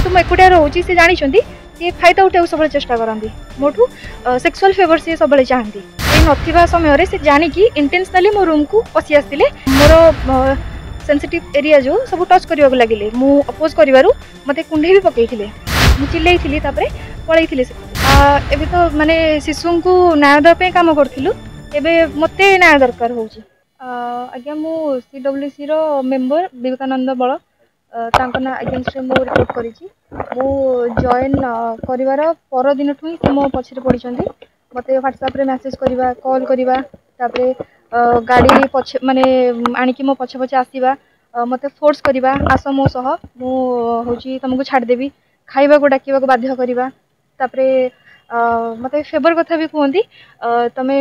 जेहेतु मुझे एकुटिया रोचे सी जानी सी फायदा उठा सब चेष्टा करती मोठू सेक्सुअल फेवर सी सब चाहती ना समय से जानिकी इंटेंशनली मो रूम को पशि आसते मोर सेंसिटिव एरिया जो सब टच करने लगे मु अपोज कर मत कुंडे भी पकई चिल्लई पलैली एबे तो माने शिशु को न्याय देवाई कम करूँ एवं मत न्याय दरकार हो आज्ञा मु CWC रो मेंबर विवेकानंद बल ना अगेंस्ट मु रिपोर्ट करी जॉइन कर पर दिन ठू ही मो पछरे पड़ी मत व्हाट्सएप रे मैसेज करवा कॉल करवा गाड़ी पछ माने आनिकी मो पछे पछे आसवा मत फोर्स करवा आस मो सह मु होची तुमको छाड़देवी खाइबा को डाकिबा को बाध्य करवा तापरे मत फेवर कथा भी कहती तुम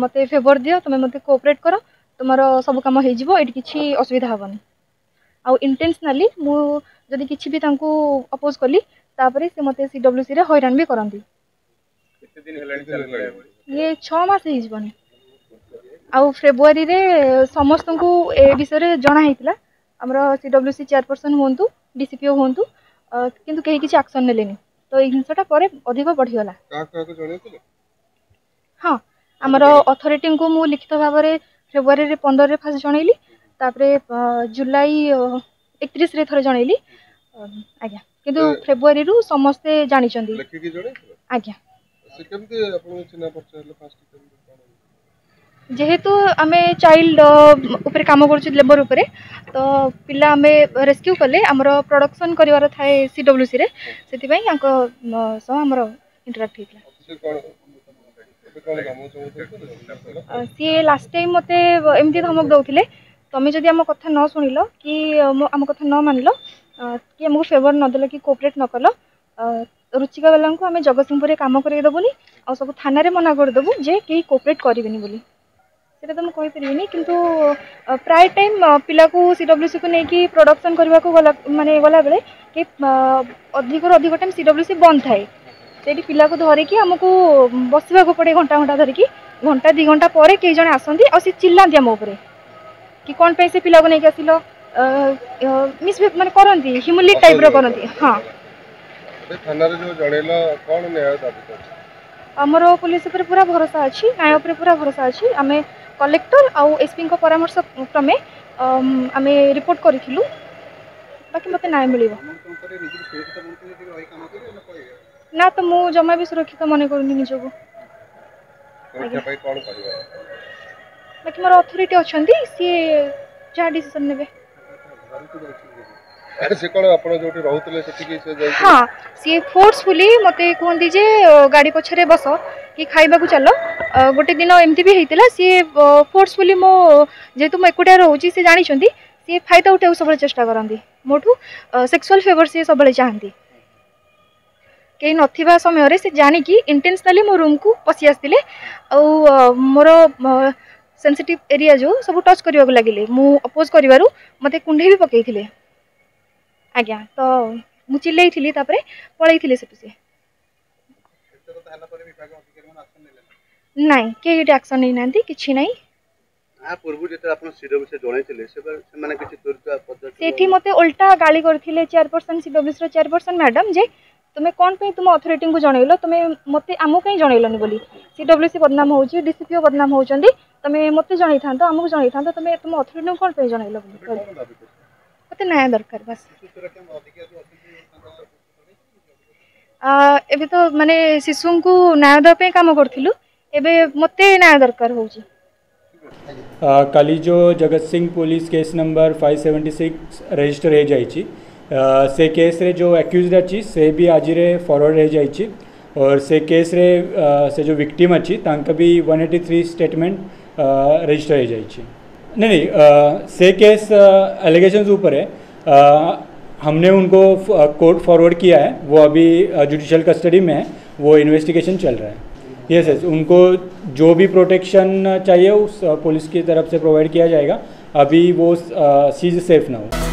मत फेवर दियो तुम मत कोऑपरेट कर तुम सब कम हो किसी असुविधा हेनी आउ इंटेंशनली मुझे किसी भी अपोज कली तापरे से मत CWC रे हैरान भी करती ये 6 मास होनी आउ फेब्रुआरी रे समस्त को ए विषय जनाई आमर CWC चेयरपर्सन हूँ DCPO हूँ किंतु कहीं किसी एक्शन नेलेनी तो ये जिनसा पर अधिक बढ़ीगला हाँ आमर अथॉरिटी को मु लिखित भाव में फेब्रुआरी 15 रे फास्ट जनइली तापरे जुलाई 31 रे थरे जनइली आज्ञा किंतु फेब्रुआरी रु समस्ते जानी आज्ञा जेहेतु आमे चाइल्ड ऊपर काम कर लेबर ऊपर तो पिला आमे रेस्क्यू कले आमर प्रोडक्शन करिवार थाए CWC रे सेति पई सह आमर इंटरेक्ट हेतला सी लास्ट टाइम मते एमती धमक दउथिले तमे जदि आम कथा न सुनिलो कि आम कथा न मानलो कि हमको फेवर न देलो कि कोऑपरेट न कलो रुचिका वाला को आम जगतसिंहपुर रे काम करे दबुनी आ सब थाना रे मना कर दबु जे केही कोऑपरेट करिवेनी बोली सेटा तो कहि परिबिनी किंतु प्राय टाइम पिला को CWC को नेकी प्रोडक्शन करबा को माने गला बेले कि अधिक टाइम CWC बंद थाए सेठी पिला को धरिकी आमको बसवा को पड़े घंटा घंटा धरिकी घंटा 2 घंटा पर कई जन आसंती और सी चिल्लांती आम उपरे कि कौन पे से पिला को नहीं आसिलो मिस माने करंती ह्यूमिलेट टाइप रो करंती हाँ थाना रे जो जणेला कोन न्याय दाबी कर हमरो पुलिस ऊपर पूरा भरोसा अछि न्याय ऊपर पूरा भरोसा अछि आमे कलेक्टर आउ SP को परामर्श क्रमे आमे रिपोर्ट करिथिलु बाकी मते न्याय मिलिबो ना तो मु जमा भी सुरक्षित मन करनी निजो को बाकी मोर अथॉरिटी अछंती सी जा डिसीजन नेबे से कोन आपण जोटी रहउतले सेठी से जाई हां सी फोर्सफुली मते कहंदी जे गाड़ी पछरे बस कि खाइबा को चलो गोटे दिन एमती भी हेतिला सी फोर्सफुली मो जेतु म एकुटिया रहउची से जानी छंती सी फायदा उठा सब चेष्टा करंती मोठू सेक्सुअल फेवर सी सब चाहती कहीं नथिबा समय से जानिकी इंटेंशनली मो रूम को पशि आसते मोर सेंसिटिव एरिया जो सब टच करने लगे मु अपोज कर मत कुंडे भी पकई आज्ञा तो मु चिल्लई पलैली से नाई कई एक्शन नहीं ना कि नहीं सेठी मते उल्टा गाली करथिले चेयरपर्सन CWC रो चेयरपर्सन मैडम जे तुम्हें कौन पे तुम अथॉरिटी को जनइलो तुम्हें मते आमु कहीं जनइलोनी बोली CWC बदनाम होउची DCPO बदनाम होउचंदी तुम्हें मते जनइ थांतो आमु जनइ थांतो तुम्हें तुम अथॉरिटी को कौन पे जनइलो मते न्याय दरकार बस एबे तो माने शिशु को न्याय देवाई काम करूँ एबे मते न्याय दरकार होउची काली जो Jagat Singh police case number 576 register हो जाइए से केस रे जो एक्यूज अच्छी से भी आज फॉरवर्ड हो जाइए और से केस रे से जो विक्टिम अच्छी तांका भी 183 स्टेटमेंट रजिस्टर हो जाइए नहीं से केस एलिगेशंस ऊपर है हमने उनको कोर्ट फॉरवर्ड किया है वो अभी जुडिशियल कस्टडी में है वो इन्वेस्टिगेशन चल रहा है यस यस उनको जो भी प्रोटेक्शन चाहिए उस पुलिस की तरफ से प्रोवाइड किया जाएगा अभी वो सी इज सेफ ना हो।